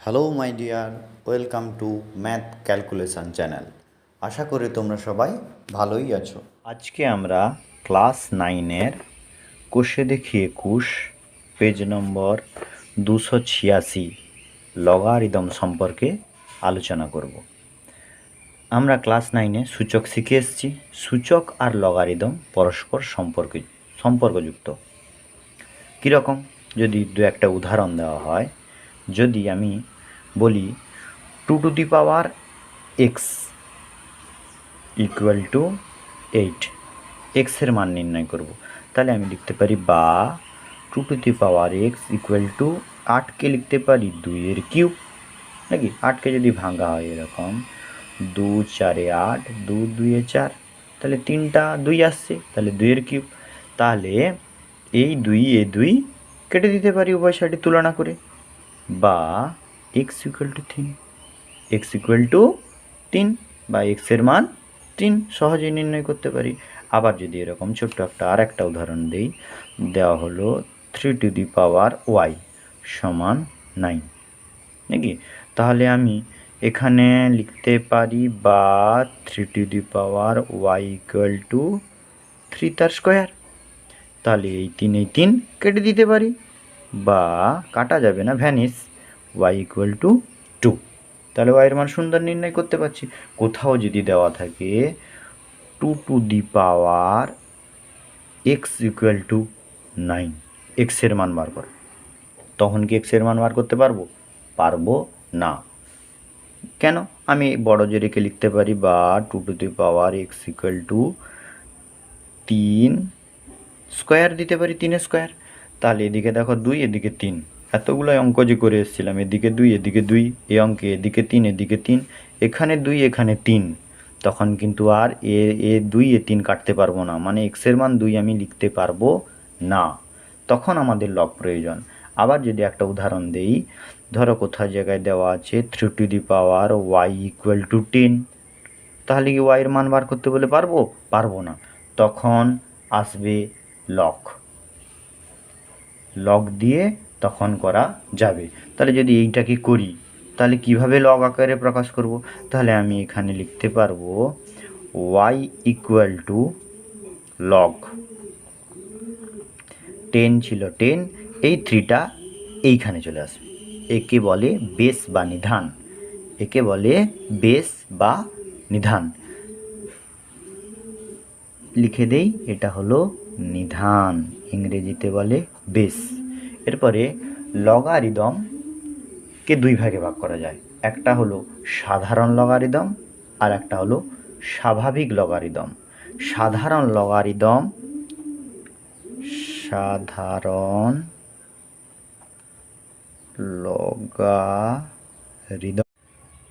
Hello my dear, welcome to math calculation channel. আশা করি তোমরা সবাই ভালোই আছো। আজকে আমরা ক্লাস 9-এর কোষে দেখি 21 পেজ নম্বর 286 লগারিদম সম্পর্কে আলোচনা করব। আমরা ক্লাস 9-এ সূচক শিখে এসেছি। সূচক আর লগারিদম পরস্পর সম্পর্কযুক্ত। কীরকম? যদি দু একটা উদাহরণ দেওয়া হয়, যদি আমি বলি 2x ইকুয়াল টু 8, এক্সের মান নির্ণয় করব, তাহলে আমি লিখতে পারি বা 2x ইকুয়াল টু 8কে লিখতে পারি 2-এর কিউব, নাকি 8কে যদি ভাঙা হয় এরকম 2 4 8, 2 2 4, তাহলে 3টা 2 আসছে, তাহলে 2-এর কিউব। তাহলে এই 2 কেটে দিতে পারি উভয় সাইডে তুলনা করে, বা x equal two 3, x equal two 3 বা এক্সের মান 3 সহজেই নির্ণয় করতে পারি। আবার যদি এরকম ছোট্ট আর একটা উদাহরণ দেওয়া হলো 3y সমান 9, নাকি? তাহলে আমি এখানে লিখতে পারি বা 3y ইকুয়াল টু 3 তার স্কোয়ার। তাহলে এই 3 কেটে দিতে পারি, বা কাটা যাবে না, ভ্যানিস, y ইকুয়াল টু 2। তাহলে y এর মান সুন্দর নির্ণয় করতে পারছি। কোথাও যদি দেওয়া থাকে 2x ইকুয়াল টু 9, এক্সের মান বার কর, তখন কি এক্সের মান বার করতে পারবো? পারবো না। কেন? আমি বড় যে রেখে লিখতে পারি বা 2x ইকুয়াল টু 3 স্কোয়ার দিতে পারি, 3 স্কোয়ার। তাহলে এদিকে দেখো 2, এদিকে 3, এতগুলো অঙ্ক যে করে এসেছিলাম, এদিকে 2 এদিকে 2, এই অঙ্কে এদিকে 3 এদিকে 3, এখানে 2 এখানে 3, তখন কিন্তু আর এ 2 এ 3 কাটতে পারবো না, মানে এক্সের মান 2 আমি লিখতে পারবো না। তখন আমাদের লগ প্রয়োজন। আবার যদি একটা উদাহরণ দেই, ধরো কোথাও জায়গায় দেওয়া আছে 3y ইকুয়াল টু 10, তাহলে কি y এর মান বার করতে বলে পারবো না। তখন আসবে লগ দিয়ে তখন করা যাবে। তাহলে যদি এইটাকে করি, তাহলে কিভাবে লগ আকারে প্রকাশ করব? তাহলে আমি এখানে লিখতে পারবো y ইকুয়াল টু লগ 10 ছিল 10, এই 3টা এইখানে চলে আসবে। একে বলে বেস বা নিধান, একে বলে বেস বা নিধান। লিখে দেই, এটা হলো নিধান, ইংরেজিতে বলে বেস। এরপরে লগারিদমকে 2 ভাগে ভাগ করা যায়, একটা হলো সাধারণ লগারিদম আর একটা হলো স্বাভাবিক লগারিদম। সাধারণ লগারিদম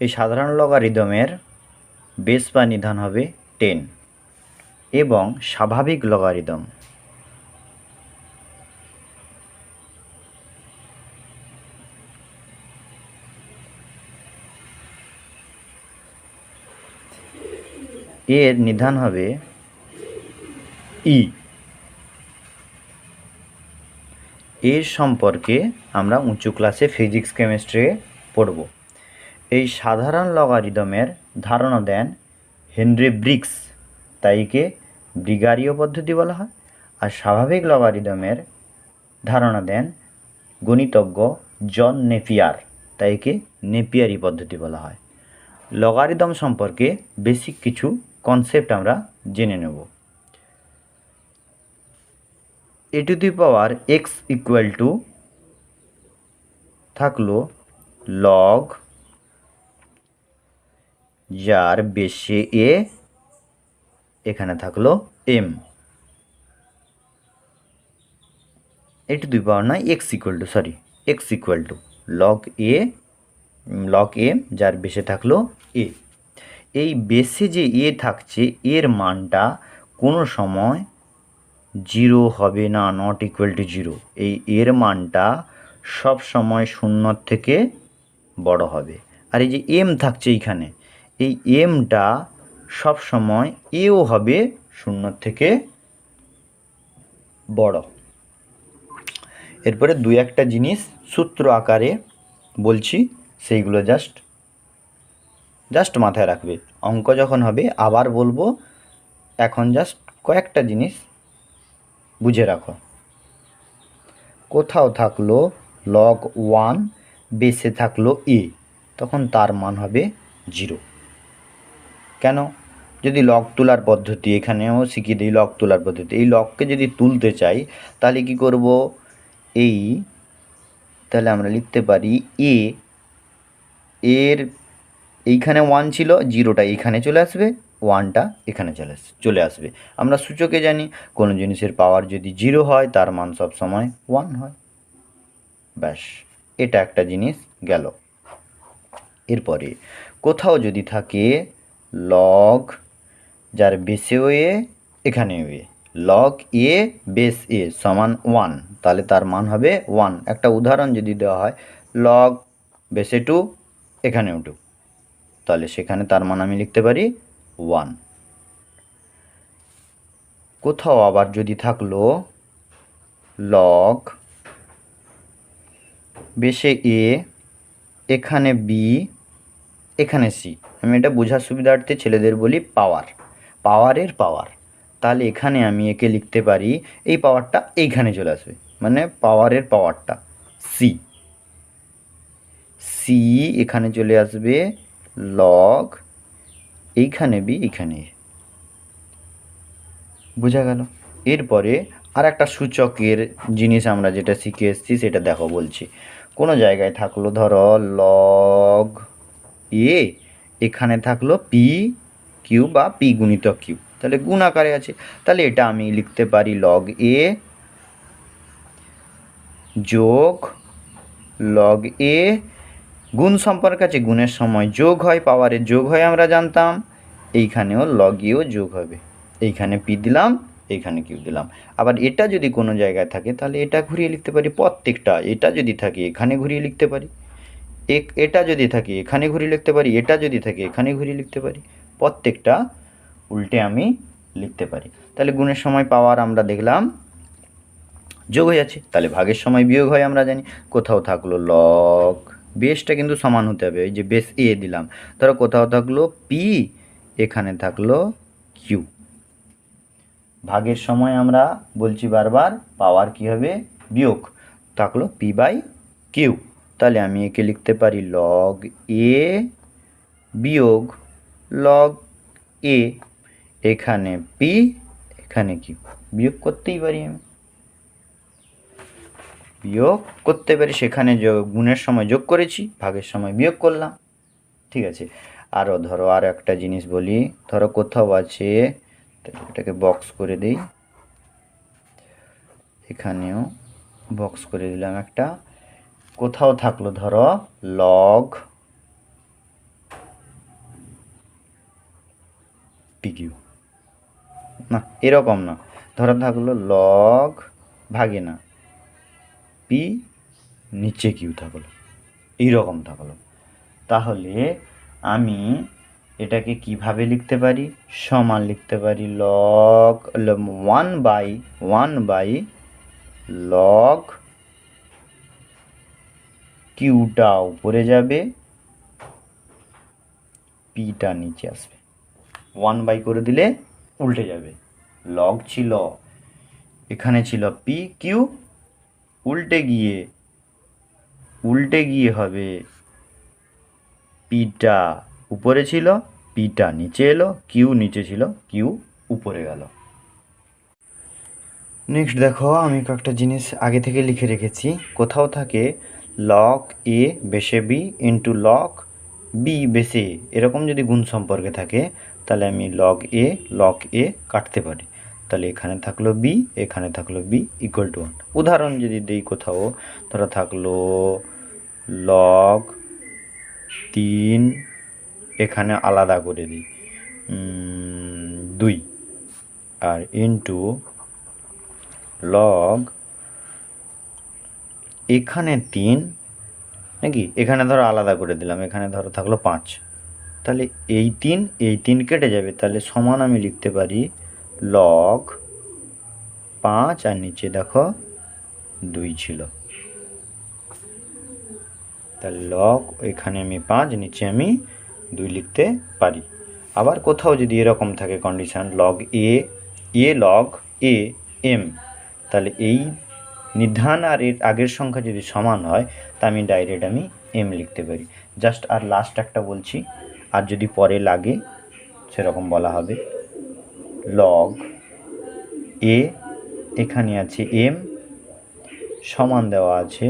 এই সাধারণ লগারিদমের বেস বা নিধান হবে 10, এবং স্বাভাবিক লগারিদম এর নিধান হবে ই। এর সম্পর্কে আমরা উঁচু ক্লাসে ফিজিক্স কেমিস্ট্রি পড়ব। এই সাধারণ লগারিদমের ধারণা দেন হেনরি ব্রিগস, তাই একে ব্রিগারীয় পদ্ধতি বলা হয়। আর স্বাভাবিক লগারিদমের ধারণা দেন গণিতজ্ঞ জন নেপিয়ার, তাই একে নেপিয়ারি পদ্ধতি বলা হয়। লগারিদম সম্পর্কে বেসিক কিছু কনসেপ্ট আমরা জেনে নেব। a⁴x ইকুয়াল টু থাকলো লগ, যার বেশে এ, এখানে থাকলো m, x equal to log A যার বেশে থাকলো এ। এই বেশে যে এ থাকছে, এর মানটা কোনো সময় 0 হবে না, নট ইকুয়াল টু 0। এই এর মানটা সব সময় 0 থেকে বড় হবে। আর এই যে এম থাকছে এইখানে, এই এমটা সব সময় এও হবে 0 থেকে বড়। এরপরে 2-1টা জিনিস সূত্র আকারে বলছি, সেইগুলো জাস্ট মাথায় রাখবে। অঙ্ক যখন হবে আবার বলবো, এখন জাস্ট কয়েকটা জিনিস বুঝে রাখো। কোথাও থাকলো log 1, বেসে থাকলো a, তখন তার মান হবে 0। কেন? যদি লগ তোলার পদ্ধতি এখানেও শিখিয়ে দিই, লগ তোলার পদ্ধতি, এই লগকে যদি তুলতে চাই তাহলে কি করব, তাহলে আমরা লিখতে পারি এর এইখানে 1 ছিল, 0টা এইখানে চলে আসবে, 1টা এখানে চলে আসবে। আমরা সূচকে জানি কোনো জিনিসের পাওয়ার যদি 0 হয় তার মান সবসময় 1 হয়। ব্যাস, এটা একটা জিনিস গেল। এরপরে কোথাও যদি থাকে লগ যার বেসেও এ, এখানেও এ, লগ এ বেস এ সমান 1, তাহলে তার মান হবে 1। একটা উদাহরণ যদি দেওয়া হয় লগ বেসে 2, এখানেও 2, তাহলে সেখানে তার মান আমি লিখতে পারি 1। কোথাও আবার যদি থাকলো লগ বেসে এ, এখানে বি, এখানে সি, আমি এটা বোঝার সুবিধার্থে ছেলেদের বলি পাওয়ারের পাওয়ার, তাহলে এখানে আমি একে লিখতে পারি, এই পাওয়ারটা এইখানে চলে আসবে, মানে পাওয়ারের পাওয়ারটা সি, এখানে চলে আসবে, লগ এইখানে বি, এইখানে এ। বোঝা গেল? এরপরে আর একটা সূচকের জিনিস আমরা যেটা শিখে এসেছি সেটা দেখো বলছি। কোনো জায়গায় থাকলো ধরো লগ এ, এখানে থাকলো পি কিউ বা পি গুণিতক কিউ, তাহলে গুণ আকারে আছে, তাহলে এটা আমি লিখতে পারি লগ এ যোগ লগ এ, গুণ সম্পর্ক আছে, গুণের সময় যোগ হয়, পাওয়ারের যোগ হয় আমরা জানতাম, এইখানেও লগ এও যোগ হবে, এইখানে পি দিলাম, এইখানে কিউ দিলাম। আবার এটা যদি কোনো জায়গায় থাকে তাহলে এটা ঘুরিয়ে লিখতে পারি প্রত্যেকটা, এটা যদি থাকে এখানে ঘুরিয়ে লিখতে পারি, এটা যদি থাকে এখানে ঘুরিয়ে লিখতে পারি, এটা যদি থাকে এখানে ঘুরিয়ে লিখতে পারি, প্রত্যেকটা উল্টে আমি লিখতে পারি। তাহলে গুণের সময় পাওয়ার আমরা দেখলাম যোগ হয়ে যাচ্ছে, তাহলে ভাগের সময় বিয়োগ হয় আমরা জানি। কোথাও থাকলো লগ, বেসটা কিন্তু সমান হতে হবে, এই যে বেস এ দিলাম, ধরো কোথাও থাকলো পি, এখানে থাকলো কিউ, ভাগের সময় আমরা বলছি বারবার পাওয়ার কী হবে, বিয়োগ, থাকলো পি বাই কিউ, তাহলে আমি একে লিখতে পারি লগ এ বিয়োগ লগ এ, এখানে পি, এখানে কিউ, বিয়োগ করতেই পারি, আমি বিয়োগ করতে পারি, সেখানে গুণের সময় যোগ করেছি, ভাগের সময় বিয়োগ করলাম। ঠিক আছে, আরও ধরো আর একটা জিনিস বলি, ধরো কোথাও আছে, এটাকে বক্স করে দিই, এখানেও বক্স করে দিলাম একটা, কোথাও থাকলো ধরো লগ পিকিউ, না এরকম না, ধরো থাকলো লগ ভাগে না পি, নিচে কিউ থাকলো, এইরকম থাকলো, তাহলে আমি এটাকে কিভাবে লিখতে পারি, সমান লিখতে পারি লগ 1/1 লগ কিউটা উপরে যাবে, পিটা নিচে আসবে, 1 করে দিলে উল্টে যাবে, লগ ছিল এখানে ছিল পি কিউ, উল্টে গিয়ে হবে পিটা উপরে ছিল, পিটা নিচে এলো, কিউ নিচে ছিল, কিউ উপরে গেল। নেক্সট দেখো, আমি কয়েকটা জিনিস আগে থেকে লিখে রেখেছি, কোথাও থাকে লগ এ বেসে বি ইন্টু লগ বি বেসে এ, এরকম যদি গুণ সম্পর্কে থাকে তাহলে আমি লগ এ কাটতে পারি, তাহলে এখানে থাকলো বি, এখানে থাকলো বি ইকুয়াল টু 1। উদাহরণ যদি দিই, কোথাও ধরো থাকলো লগ 3, এখানে আলাদা করে দিই 2, আর ইন্টু লগ এখানে 3 নাকি, এখানে ধরো আলাদা করে দিলাম, এখানে ধরো থাকলো 5, তাহলে এই 3 কেটে যাবে, তাহলে সমান আমি লিখতে পারি লগ 5, আর নিচে দেখো 2 ছিল, তাহলে লগ এখানে আমি 5, নিচে আমি 2 লিখতে পারি। আবার কোথাও যদি এরকম থাকে condition log A log A M, তাহলে এই নির্ধারণ আর এর আগের সংখ্যা যদি সমান হয় তা আমি ডাইরেক্ট আমি এম লিখতে পারি। জাস্ট আর লাস্ট একটা বলছি, আর যদি পরে লাগে সেরকম বলা হবে। লগ এ এখানে আছে এম সমান দেওয়া আছে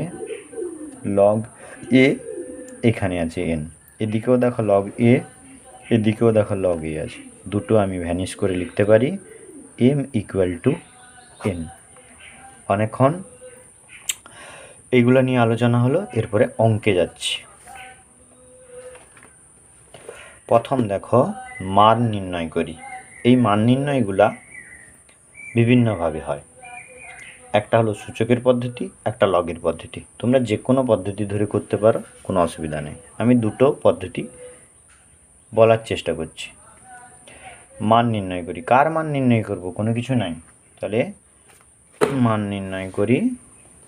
লগ এ এখানে আছে এন, এদিকেও দেখো লগ এ এদিকেও দেখো লগ এ আছে, দুটো আমি ভ্যানিশ করে লিখতে পারি এম ইকুয়াল টু এন। অনেকক্ষণ এইগুলো নিয়ে আলোচনা হলো, এরপরে অঙ্কে যাচ্ছি। প্রথম দেখো মান নির্ণয় করি। এই মান নির্ণয়গুলা বিভিন্নভাবে হয়, একটা হলো সূচকের পদ্ধতি, একটা লগের পদ্ধতি। তোমরা যে কোনো পদ্ধতি ধরে করতে পারো, কোনো অসুবিধা নেই। আমি দুটো পদ্ধতি বলার চেষ্টা করছি। মান নির্ণয় করি, কার মান নির্ণয় করব? কোনো কিছু নাই, তাহলে মান নির্ণয় করি।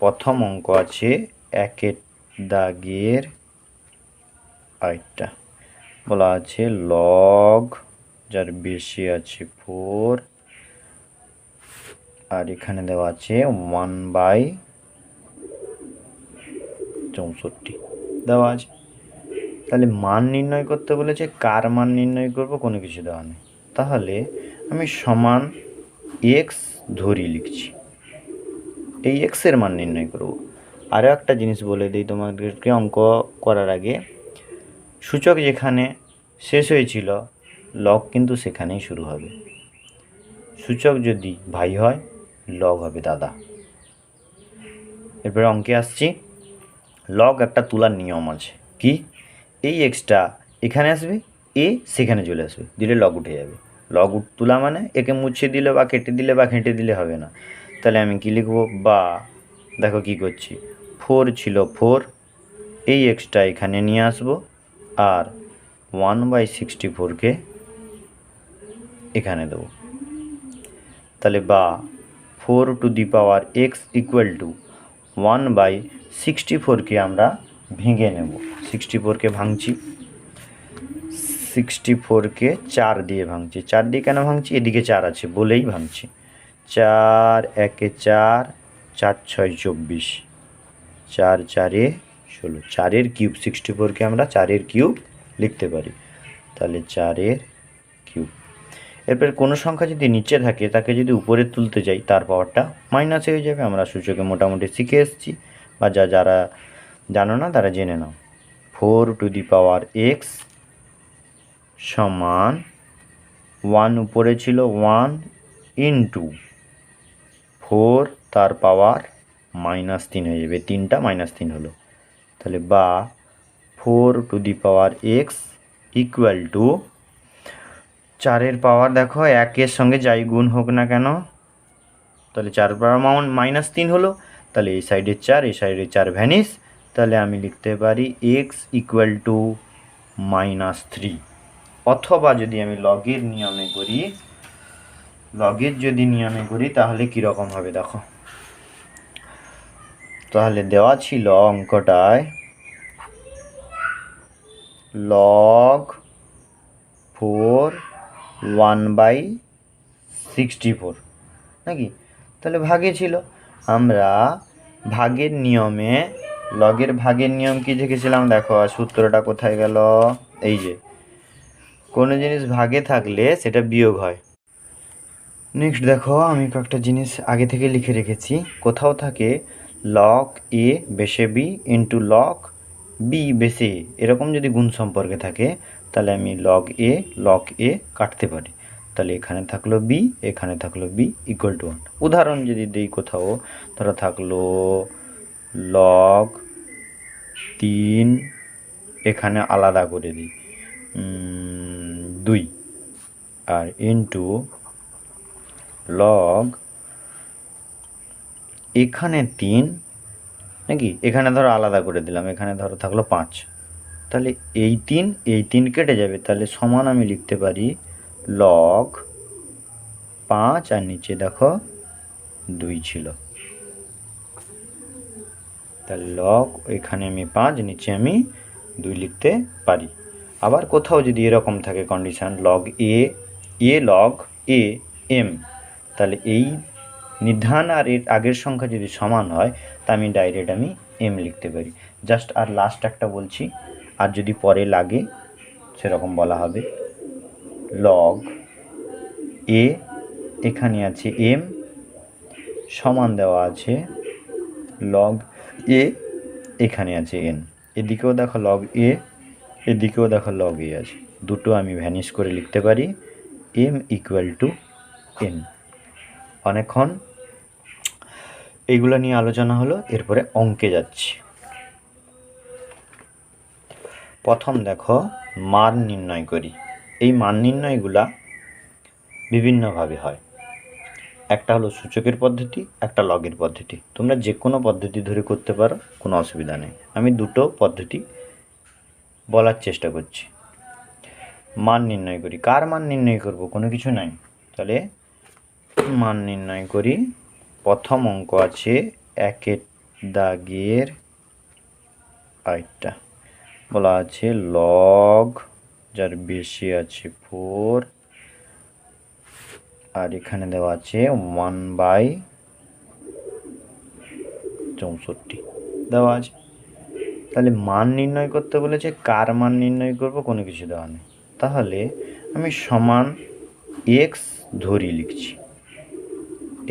প্রথম অঙ্ক আছে 1 দাগের আরেকটা বলা আছে লগ, যার বেশি আছে 4, আর এখানে দেওয়া আছে 1/64 দেওয়া আছে। তাহলে মান নির্ণয় করতে বলেছে, কার মান নির্ণয় করব? কোনো কিছু দেওয়া নেই। তাহলে আমি সমান এক্স ধরি লিখছি, এই এক্সের মান নির্ণয় করব। আরও একটা জিনিস বলে দিই তোমাদেরকে অঙ্ক করার আগে, সূচক যেখানে শেষ হয়েছিল লগ কিন্তু সেখানেই শুরু হবে। সূচক যদি ভাই হয় লগ হবে দাদা। এরপরে অঙ্কে আসছি। লগ একটা তোলার নিয়ম আছে, কি? এই এক্সটা এখানে আসবে, এ সেখানে চলে আসবে, দিলে লগ উঠে যাবে। লগ তোলা মানে একে মুছে দিলে বা কেটে দিলে বা ঘেঁটে দিলে হবে না। তাহলে আমি কি লিখব? বা দেখো কি করছি, 4 ছিল 4, এই এক্সটা এখানে নিয়ে আসবো আর 1/64কে এখানে দেবো। তাহলে বা 4 to the power X equal to 1/64কে আমরা ভেঙে নেব। 64কে ভাঙছি, 64কে 4 দিয়ে ভাঙছি। 4 দিয়ে কেন ভাঙছি? এদিকে 4 আছে বলেই ভাঙছি। 4 একে 4, 4 6 24, 4 4 16, 4-এর কিউব। 64কে আমরা 4-এর কিউব লিখতে পারি, তাহলে 4-এর কিউব। এরপর কোনো সংখ্যা যদি নিচে থাকে তাকে যদি উপরে তুলতে যাই তার পাওয়ারটা মাইনাস হয়ে যাবে। আমরা সূচকে মোটামুটি শিখে এসেছি, বা যারা জানো না তারা জেনে নাও। 4 টু দি পাওয়ার এক্স সমান 1 উপরে ছিল 1 ইন্টু 4 তার পাওয়ার -3 হয়ে যাবে, 3টা -3 হলো। তাহলে বা 4 to the power X equal to 4-এর পাওয়ার দেখো 1-এর সঙ্গে যাই গুণ হোক না কেন, তাহলে 4 পাওয়ার -3 হলো। তাহলে এই সাইডের 4 এই সাইডের 4 ভ্যানিস। তাহলে আমি লিখতে পারি এক্স ইকুয়াল টু -3। অথবা যদি আমি লগের নিয়মে করি, তাহলে কীরকম হবে দেখো। তাহলে দেওয়া ছিল অঙ্কটায় লগ 4 1/64 নাকি? তাহলে ভাগে ছিল। আমরা ভাগের নিয়মে, লগের ভাগের নিয়ম কি দেখেছিলাম দেখো, সূত্রটা কোথায় গেল? এই যে, কোনো জিনিস ভাগে থাকলে সেটা বিয়োগ হয়। নেক্সট দেখো, আমি কয়েকটা জিনিস আগে থেকে লিখে রেখেছি। কোথাও থাকে লগ এ বেশে বি ইন্টু লগ বি বেশে এ, এরকম যদি গুণ সম্পর্কে থাকে তাহলে আমি লগ এ কাটতে পারি। তাহলে এখানে থাকলো বি, এখানে থাকলো বি ইকুয়াল টু 1। উদাহরণ যদি দিই, কোথাও ধরো থাকলো লগ 3, এখানে আলাদা করে দিই 2, আর ইন্টু লগ এখানে 3 নাকি, এখানে ধরো আলাদা করে দিলাম, এখানে ধরো থাকলো 5। তাহলে এই 3 কেটে যাবে, তাহলে সমান আমি লিখতে পারি লগ 5, আর নিচে দেখো 2 ছিল। তাহলে লগ এখানে আমি 5, নিচে আমি 2 লিখতে পারি। আবার কোথাও যদি এরকম থাকে condition log A log A M, তাহলে এই নির্ধারণ আর এর আগের সংখ্যা যদি সমান হয় তা আমি ডাইরেক্ট আমি এম লিখতে পারি। জাস্ট আর লাস্ট একটা বলছি, আর যদি পরে লাগে সেরকম বলা হবে। লগ এ এখানে আছে এম সমান দেওয়া আছে লগ এ এখানে আছে এন, এদিকেও দেখো লগ এ এদিকেও দেখো লগ এ আছে, দুটো আমি ভ্যানিশ করে লিখতে পারি এম ইকুয়াল টু এন। অনেকক্ষণ এইগুলো নিয়ে আলোচনা হলো, এরপরে অঙ্কে যাচ্ছি। প্রথম দেখো মান নির্ণয় করি। এই মান নির্ণয়গুলা বিভিন্নভাবে হয়, একটা হলো সূচকের পদ্ধতি, একটা লগের পদ্ধতি। তোমরা যে কোনো পদ্ধতি ধরে করতে পারো, কোনো অসুবিধা নেই। আমি দুটো পদ্ধতি বলার চেষ্টা করছি। মান নির্ণয় করি, কার মান নির্ণয় করব? কোনো কিছু নাই, তাহলে মান নির্ণয় করি। প্রথম অঙ্ক আছে 1 দাগের আরেকটা বলা আছে লগ যার বেশি আছে 4, আর এখানে দেওয়া আছে 1/64 দেওয়া আছে। তাহলে মান নির্ণয় করতে বলেছে, কার মান নির্ণয় করব? কোনো কিছু দেওয়া নেই। তাহলে আমি সমান এক্স ধরি লিখছি,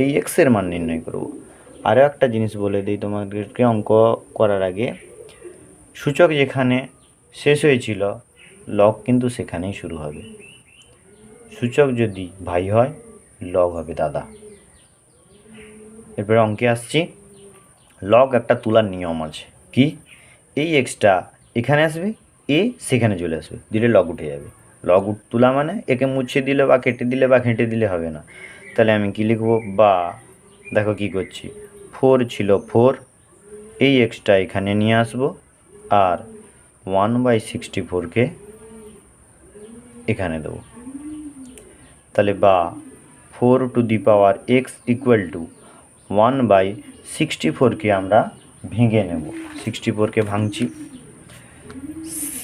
এই এক্সের মান নির্ণয় করব। আরও একটা জিনিস বলে দিই তোমাদেরকে অঙ্ক করার আগে, সূচক যেখানে শেষ হয়েছিল লগ কিন্তু সেখানেই শুরু হবে। সূচক যদি ভাই হয় লগ হবে দাদা। এরপরে অঙ্কে আসছি। লগ একটা তোলার নিয়ম আছে, কি? এই এক্সটা এখানে আসবে, এ সেখানে চলে আসবে, দিলে লগ উঠে যাবে। লগ তোলা মানে একে মুছে দিলে বা কেটে দিলে বা ঘেঁটে দিলে হবে না। তাহলে আমি কি লিখব? বা দেখো কি করছি, 4 ছিল 4, এই এক্সটা এখানে নিয়ে আসবো আর 1/64কে এখানে দেবো। তাহলে বা 4 to the power X equal to 1/64কে আমরা ভেঙে নেব। 64কে ভাঙছি,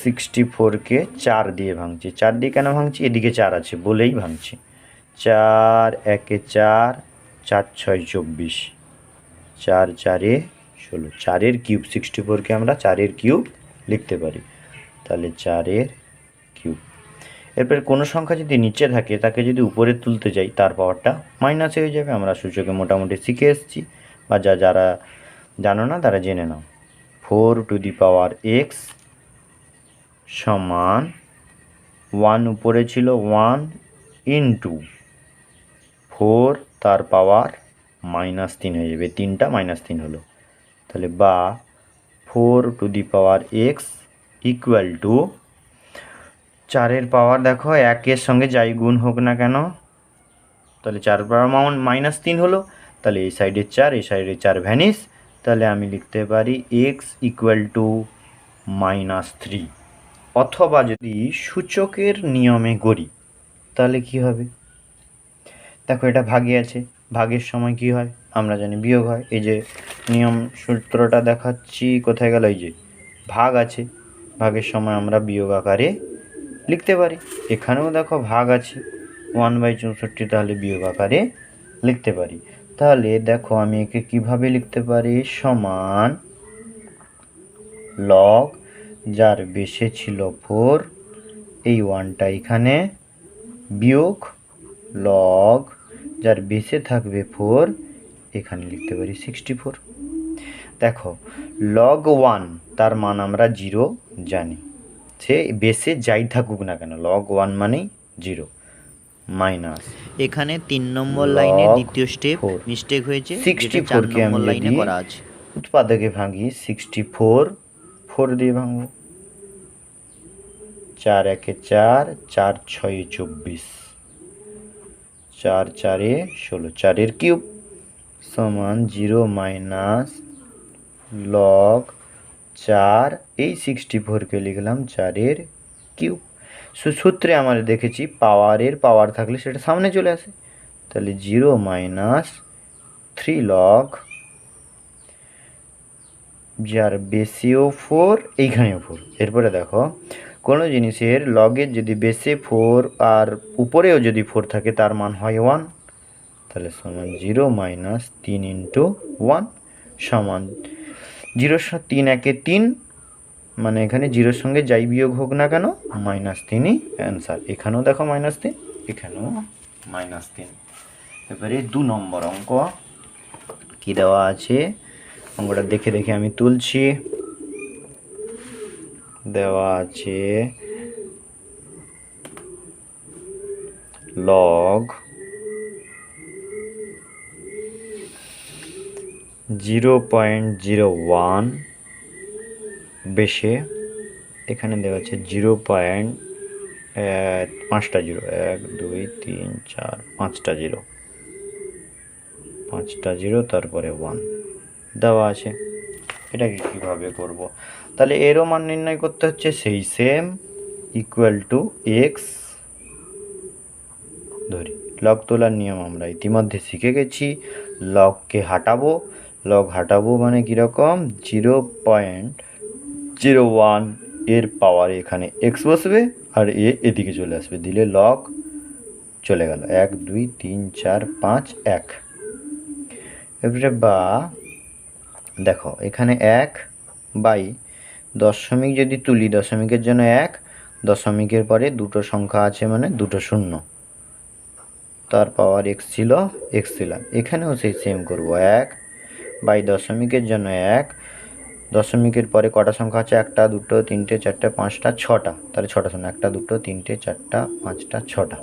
64কে 4 দিয়ে ভাঙছি। 4 দিয়ে কেন ভাঙছি? এদিকে 4 আছে বলেই ভাঙছি। 4 একে 4, 4 6 24, 4 4 16, 4-এর কিউব। 64কে আমরা 4-এর কিউব লিখতে পারি, তাহলে 4-এর কিউব। এরপর কোনো সংখ্যা যদি নিচে থাকে তাকে যদি উপরে তুলতে যাই তার পাওয়ারটা মাইনাস হয়ে যাবে। আমরা সূচকে মোটামুটি শিখে এসেছি, বা যারা জানো না তারা জেনে নাও। 4 টু দি পাওয়ার এক্স সমান 1 উপরে ছিল 1 ইন্টু 4 তার পাওয়ার -3 হয়ে যাবে, 3টা -3 হলো। তাহলে বা 4 to the power X equal to 4-এর পাওয়ার দেখো 1-এর সঙ্গে যাই গুণ হোক না কেন, তাহলে 4 পাওয়ার -3 হলো। তাহলে এই সাইডের 4 এই সাইডের 4 ভ্যানিস। তাহলে আমি লিখতে পারি এক্স ইকুয়াল টু -3। অথবা যদি সূচকের নিয়মে করি তাহলে কি হবে? দেখো এটা ভাগে আছে, ভাগের সময় কি হয় আমরা জানি, বিয়োগ হয়। এই যে নিয়ম সূত্রটা দেখাচ্ছি, কোথায় গেল? এই যে ভাগ আছে, ভাগের সময় আমরা বিয়োগ আকারে লিখতে পারি। এখানেও দেখো ভাগ আছে 1/64, তাহলে বিয়োগ আকারে লিখতে পারি। তাহলে দেখো আমি একে কিভাবে লিখতে পারি? সমান লগ যার বেশে ছিল 4, এই 1টা এখানে, বিয়োগ লগ যার বেশে থাকবে 4, এখানে লিখতে পারি 64। দেখো লগ 1 তার মান আমরা 0 জানি, সে বেশে যাই থাকুক না কেন লগ 1 মানেই 0, মাইনাস এখানে 3 নম্বর লাইনের দ্বিতীয় স্টেপ মিস্টেক হয়েছে, যেটা 4 64কে নম্বর আমি লাইনে যদি করা আছে। উৎপাদকে ভাঙি 64, 4 দিয়ে ভাঙবো, 4 একে 4, 4 6 24, 4 4 16, 4-এর কিউব সমান 0 মাইনাস লগ 4, এই 64কে লিখলাম 4-এর কিউব। সূত্রে আমরা দেখেছি পাওয়ারের পাওয়ার থাকলে সেটা সামনে চলে আসে, তাহলে 0 মাইনাস 3 লগ যার বেসেও 4 এইখানেও 4। এরপরে দেখো কোনো জিনিসের লগের যদি বেসে 4 আর উপরেও যদি 4 থাকে তার মান হয় 1, তাহলে সমান 0 মাইনাস 3 ইন্টু 1 সমান 3 একে 3, মানে এখানে 0-র সঙ্গে যাই বিয়োগ হোক না কেন -3ই অ্যান্সার। এখানেও দেখো -3, এখানেও -3। এবারে 2 নম্বর অঙ্ক কি দেওয়া আছে, অঙ্কটা দেখে দেখে আমি তুলছি। দেওয়া আছে লগ 0.01 বেশে, এখানে দেওয়া আছে 5টা জিরো, 1 2 3 4 5টা জিরো, 5টা জিরো তারপরে 1 দেওয়া আছে। এটাকে কীভাবে করব, তাহলে এরও মান নির্ণয় করতে হচ্ছে সেই সেম, ইকুয়াল টু এক্স ধরি। লগ তোলার নিয়ম আমরা ইতিমধ্যে শিখে গেছি। লগকে হাঁটাবো, লগ হাঁটাবো মানে কীরকম, 0.01 এর পাওয়ার এখানে এক্স বসবে আর এদিকে চলে আসবে, দিলে লগ চলে গেল 1 2 3 4 5 1। এবারে বা দেখো এখানে 1 বাই দশমিক যদি তুলি, দশমিকের জন্য 1, দশমিকের পরে দুটো সংখ্যা আছে মানে দুটো শূন্য, তার পাওয়ার এক্স ছিল, এক্স দিলাম। এখানেও সেই সেম করব, 1 বাই দশমিকের জন্য 1, দশমিকের পরে কটা সংখ্যা আছে, 1টা 2টো 3টে 4টে 5টা 6টা, তাহলে 6টা শূন্য, 1টা 2টো 3টে 4টা 5টা 6টা,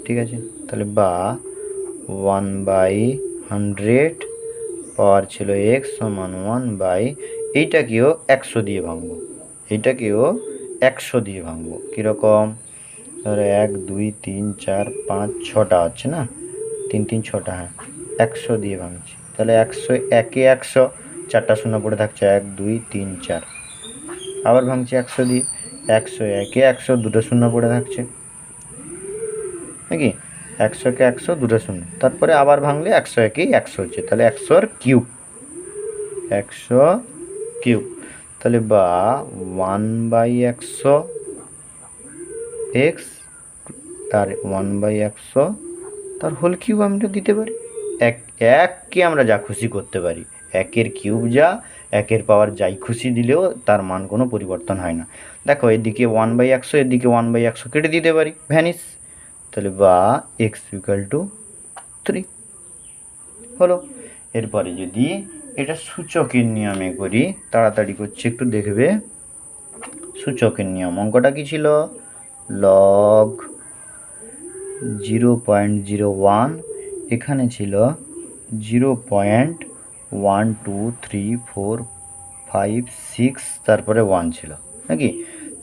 ঠিক আছে। তাহলে বা 1/100 পাওয়ার ছিল এক্স সমান 1 বাই, এইটাকেও 100 দিয়ে ভাঙবো, এইটাকেও 100 দিয়ে ভাঙবো। কীরকম, ধরো 1 2 3 4 5 6টা হচ্ছে না, 3 3 6টা, হ্যাঁ 100 দিয়ে ভাঙছি। তাহলে 100 একে 100, 4টা শূন্য পড়ে থাকছে 1 2 3 4, আবার ভাঙছি 100 দিয়ে, 100 একে 100, দুটো শূন্য পড়ে থাকছে নাকি, 100 কে 100 দুটো শূন্য, তারপরে আবার ভাঙলে 100 একেই 100 হচ্ছে, তাহলে 100-র কিউব, 100 কিউব। তাহলে বা 1/100 এক্স আর 1/100 তার হোল কিউব আমরা দিতে পারি। এককে আমরা যা খুশি করতে পারি, একের কিউব যা, একের পাওয়ার যাই খুশি দিলেও তার মান কোনো পরিবর্তন হয় না। দেখো এদিকে 1/100, এদিকে 1/100 কেটে দিতে পারি, ভ্যানিস। তাহলে বা এক্স ইকুয়াল টু 3 হলো। এরপরে যদি এটা সূচকের নিয়মে করি, তাড়াতাড়ি করছি একটু দেখবে, সূচকের নিয়ম অঙ্কটা কি ছিল, লগ 0.01, এখানে ছিল 0.123456, তারপরে 1 ছিল নাকি।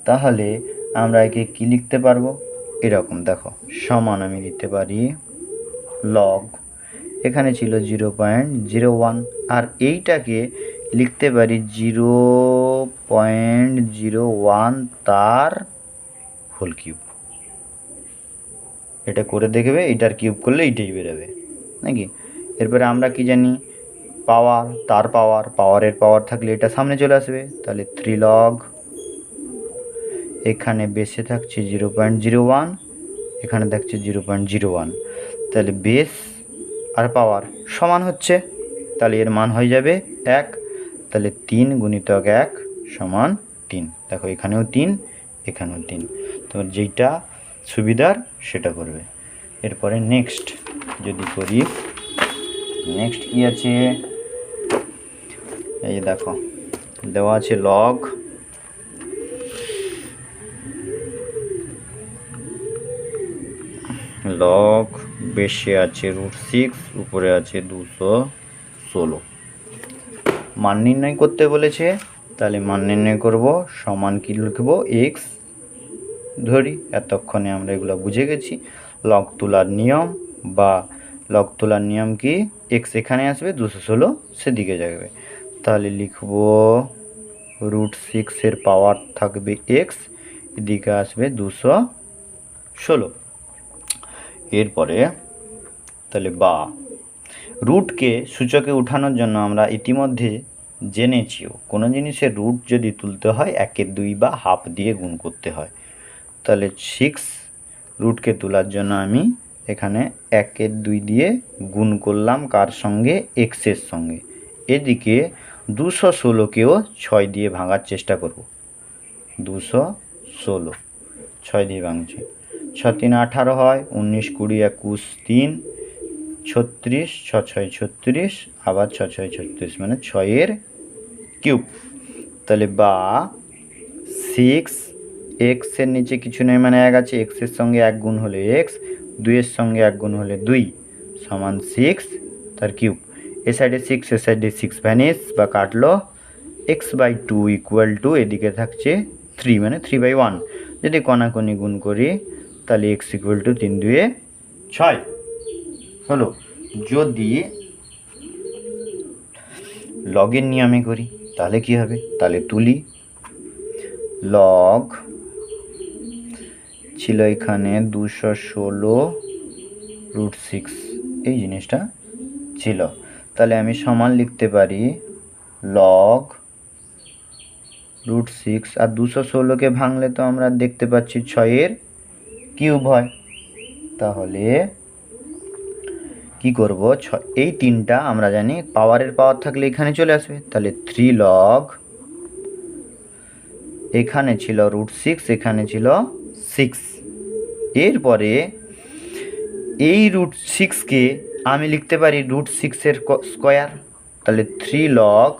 তাহলে আমরা একে কী লিখতে পারবো, এরকম দেখো, সমান আমি দিতে পারি লগ, এখানে ছিল 0.01 আর এইটাকে লিখতে পারি 0.01 তার হোল কিউব। এটা করে দেখবে, এটার কিউব করলে এইটাই বেরোবে নাকি। এরপরে আমরা কি জানি, পাওয়ার, তার পাওয়ার, পাওয়ারের পাওয়ার থাকলে এটা সামনে চলে আসবে, তাহলে 3 লগ, এখানে বেসে থাকছে 0.01, এখানে থাকছে 0.01, তাহলে বেস আর পাওয়ার সমান হচ্ছে, তাহলে এর মান হয়ে যাবে 1, তাহলে 3 গুণিতক 1 সমান 3। দেখো এখানেও 3, এখানেও 3, তোমার যেইটা সুবিধার সেটা করবে। এরপরে নেক্সট যদি করি, নেক্সট কি আছে, এই দেখো দেওয়া আছে লগ লগ বেশি আছে √6, উপরে আছে 216, মান নির্ণয় করতে বলেছে, তাহলে মান নির্ণয় করব, সমান কি লিখবো, এক্স ধরি। এতক্ষণে আমরা এগুলো বুঝে গেছি, লগ তোলার নিয়ম, বা লগ তোলার নিয়ম কি, এক্স এখানে আসবে, 216 সেদিকে যাবে, তাহলে লিখব √6 এর পাওয়ার থাকবে এক্স, এদিকে আসবে 216। এরপরে তাহলে বা রুটকে সূচকে উঠানোর জন্য আমরা ইতিমধ্যে জেনেছিও কোনো জিনিসের রুট যদি তুলতে হয় 1/2 বা হাফ দিয়ে গুণ করতে হয়। তাহলে 6 রুটকে তোলার জন্য আমি এখানে 1/2 দিয়ে গুণ করলাম কার সঙ্গে, এক্সের সঙ্গে। এদিকে 216কেও 6 দিয়ে ভাঙার চেষ্টা করব। 216 6 দিয়ে ভাঙছি, 6 3 18 হয়, 19 20 21 3 36, 6 6 36, আবার 6 6 36 মানে 6-এর কিউব। তাহলে বা 6 এক্সের নিচে কিছু নেই মানে 1 আছে, এক্সের সঙ্গে 1 গুণ হলে এক্স, 2-এর সঙ্গে 1 গুণ হলে 2 সমান 6 তার কিউব। এ সাইডে 6 এ সাইডে 6 ভ্যানিস বা কাটলো। x/2 ইকুয়াল টু এদিকে থাকছে 3 মানে 3/1। যদি কণাকণি গুণ করি তাহলে x ইকুয়াল টু 3 2 6 হলো। যদি লগের নিয়মে করি তাহলে কি হবে, তাহলে তুলি। লগ ছিল এখানে 216√6, এই জিনিসটা ছিল। তাহলে আমি সমান লিখতে পারি লগ √6, আর 216কে ভাঙলে তো আমরা দেখতে পাচ্ছি 6-এর কিউব হয়। তাহলে কি করব, এই 3টা আমরা জানি পাওয়ারের পাওয়ার থাকলে এখানে চলে আসবে। তাহলে 3 লগ, এখানে ছিল √6, এখানে ছিল 6। এরপরে এই √6কে আমি লিখতে পারি √6-এর স্কোয়ার। তাহলে 3 লগ,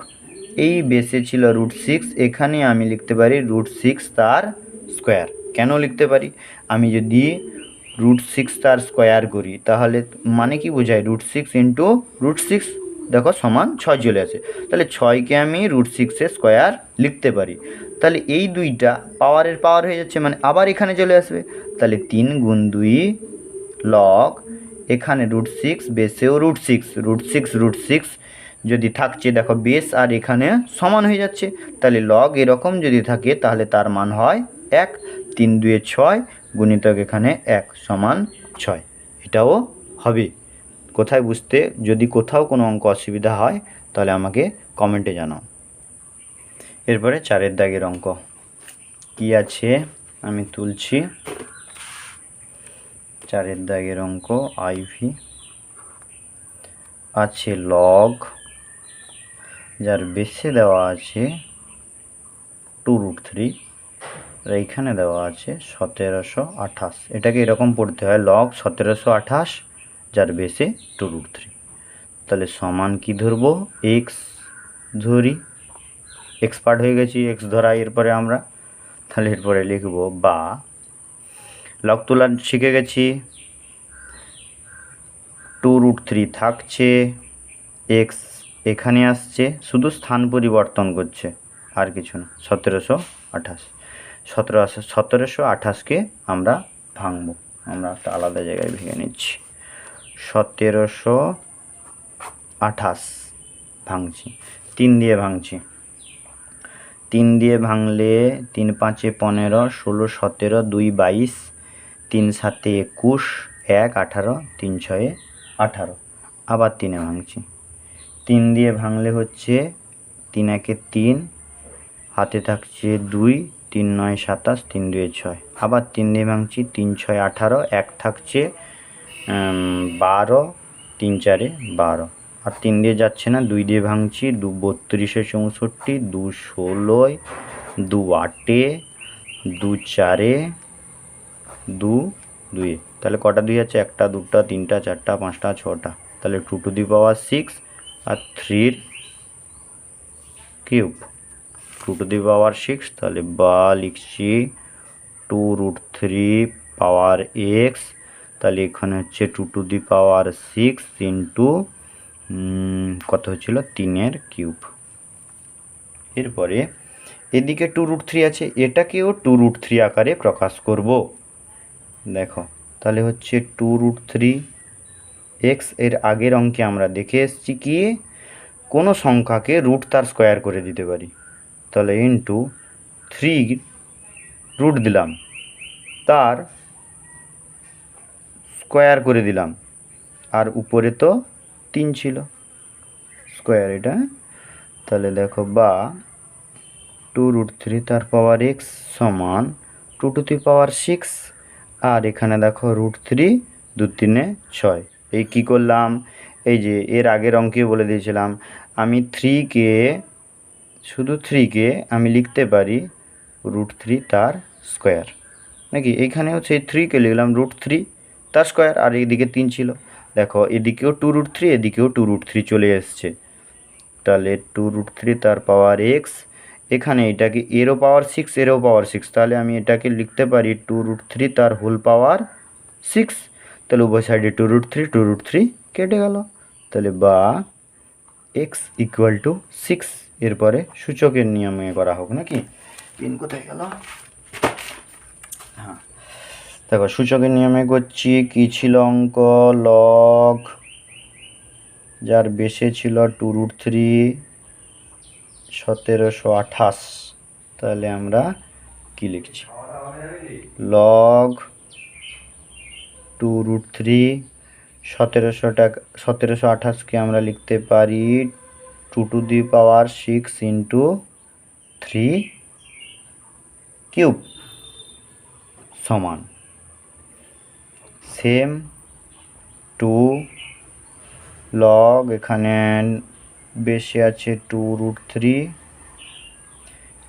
এই বেসে ছিল √6, এখানে আমি লিখতে পারি √6 তার স্কোয়ার। কেন লিখতে পারি, আমি যদি √6 তার স্কোয়ার করি তাহলে মানে কি বোঝায়, √6 ইন্টু √6 দেখো সমান 6 চলে আসে। তাহলে 6কে আমি √6-এর স্কোয়ার লিখতে পারি। তাহলে এই দুইটা পাওয়ারের পাওয়ার হয়ে যাচ্ছে, মানে আবার এখানে চলে আসবে। তাহলে 3 গুণ 2 লগ, এখানে √6, বেসেও √6, √6 যদি থাকছে দেখো বেস আর এখানে সমান হয়ে যাচ্ছে। তাহলে লগ এরকম যদি থাকে তাহলে তার মান হয় 1। 3 2 6 গুণিতক এখানে 1 সমান 6। এটাও হবে। কোথায় বুঝতে, যদি কোথাও কোনো অঙ্ক অসুবিধা হয় তাহলে আমাকে কমেন্টে জানাও। এরপরে 4-এর দাগের অঙ্ক কি আছে আমি তুলছি। 4-এর দাগের অঙ্ক আইভি আছে লগ, যার বেসে দেওয়া আছে 2√3, আর এইখানে দেওয়া আছে 1728। এটাকে এরকম পড়তে হয়, লগ 1728 যার বেসে 2√3। তাহলে সমান কি ধরবো, এক্স ধরি, এক্সপার্ট হয়ে গেছি এক্স ধরা এরপরে আমরা। তাহলে এরপরে লিখব বা লগ তোলা শিখে গেছি, 2√3 থাকছে, এক্স এখানে আসছে, শুধু স্থান পরিবর্তন করছে আর কিছু না। 1728, 1728কে আমরা ভাঙবো, আমরা একটা আলাদা জায়গায় ভেঙে নিচ্ছি। 1728 ভাঙছি, 3 দিয়ে ভাঙছি। 3 দিয়ে ভাঙলে 3 5 15, 16 17, 2 22, 3 7 21, 1 18, 3 6 18। আবার 3-এ ভাঙছি। 3 দিয়ে ভাঙলে হচ্ছে 3 1 3, হাতে থাকছে 2, 3 9 27, 3 2 6। আবার 3 দিয়ে ভাঙছি, 3 6 18, 1 থাকছে 12, 3 4 12। আর 3 দিয়ে যাচ্ছে না, 2 দিয়ে ভাঙছি, 2 32 64, 2 16, 2 8, 2 4, 2 2। তাহলে কটা 2 আছে, 1টা 2টা 3টা 4টা 5টা 6টা। তাহলে 2⁻6 আর 3-র কিউব 2⁻6। তাহলে বা লিখছি 2√3 পাওয়ার এক্স। তাহলে এখানে হচ্ছে 2⁻6 ইন্টু কত হচ্ছিল 3-এর কিউব। এরপরে এদিকে 2√3 আছে, এটাকেও 2√3 আকারে প্রকাশ করব। দেখো তাহলে হচ্ছে 2√3 এক্স। এর আগের অঙ্কে আমরা দেখে এসেছি কি কোনো সংখ্যাকে রুট তার স্কোয়ার করে দিতে পারি। তাহলে ইন্টু 3 রুট দিলাম, তার স্কোয়ার করে দিলাম, আর উপরে তো 3 ছিল স্কোয়ার এটা। তাহলে দেখো বা 2√3 তার পাওয়ার এক্স সমান 2⁶ আর এখানে দেখো √3 2 3 6। এই কী করলাম, এই যে এর আগের অঙ্কে বলে দিয়েছিলাম আমি শুধু 3কে আমি লিখতে পারি √3 তার স্কোয়ার, নাকি এইখানেও সেই 3কে লিখলাম √3 তার স্কোয়ার, আর এইদিকে 3 ছিল। দেখো এদিকেও 2√3 এদিকেও 2√3 চলে এসছে, তাহলে 2√3 তার পাওয়ার এক্স, এখানে এটাকে এরও পাওয়ার 6 এরও পাওয়ার 6, তাহলে আমি এটাকে লিখতে পারি 2√3 তার হোল পাওয়ার 6। তাহলে উভয় সাইডে 2√3 কেটে গেল, তাহলে বা এক্স ইকুয়াল টু 6। এরপরে সূচকের নিয়মে করা হোক, নাকি পিন কোথায় গেল, হ্যাঁ দেখো সূচকের নিয়মে করছি। কী ছিল অঙ্ক, লগ যার বেসে ছিল 2√3 1728, তাহলে আমরা কি লিখছি, লগ 2√3 1728কে আমরা লিখতে পারি 2⁶ 6 × 3³ সমান সেম 2 লগ, এখানে বেশি আছে 2√3,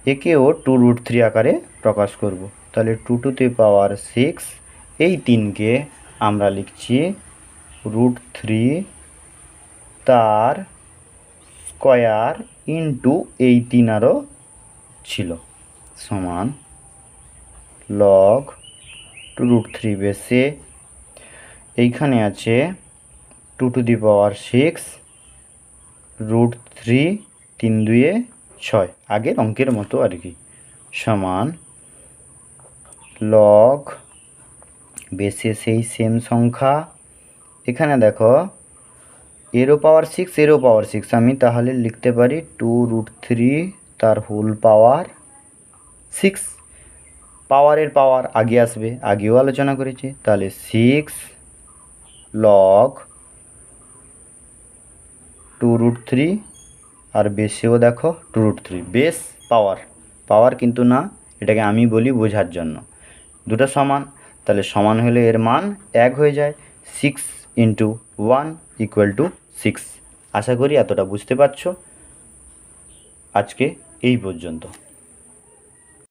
একেও 2√3 আকারে প্রকাশ করব, তাহলে 2⁶ এই 3কে আমরা লিখছি √3 তার স্কয়ার ইন্টু এই 3 আরও ছিল সমান লগ 2√3 বেসে এইখানে আছে 2⁶ √3 3 2 6 আগের অঙ্কের মতো আর কি, সমান লগ বেসে সেই সেম সংখ্যা, এখানে দেখো এরও পাওয়ার 6 এরও পাওয়ার 6, আমি তাহলে লিখতে পারি 2√3 তার হোল পাওয়ার 6। পাওয়ারের পাওয়ার আগে আসবে, আগেও আলোচনা করেছি, তাহলে 6 লগ 2√3 আর বেসেও দেখো 2√3, বেস পাওয়ার কিন্তু না, এটাকে আমি বলি বোঝার জন্য, দুটো সমান, তাহলে সমান হলে এর মান 1 হয়ে যায়, 6 × 1 = 6। আশা করি এতটা বুঝতে পারছো। আজকে এই পর্যন্ত।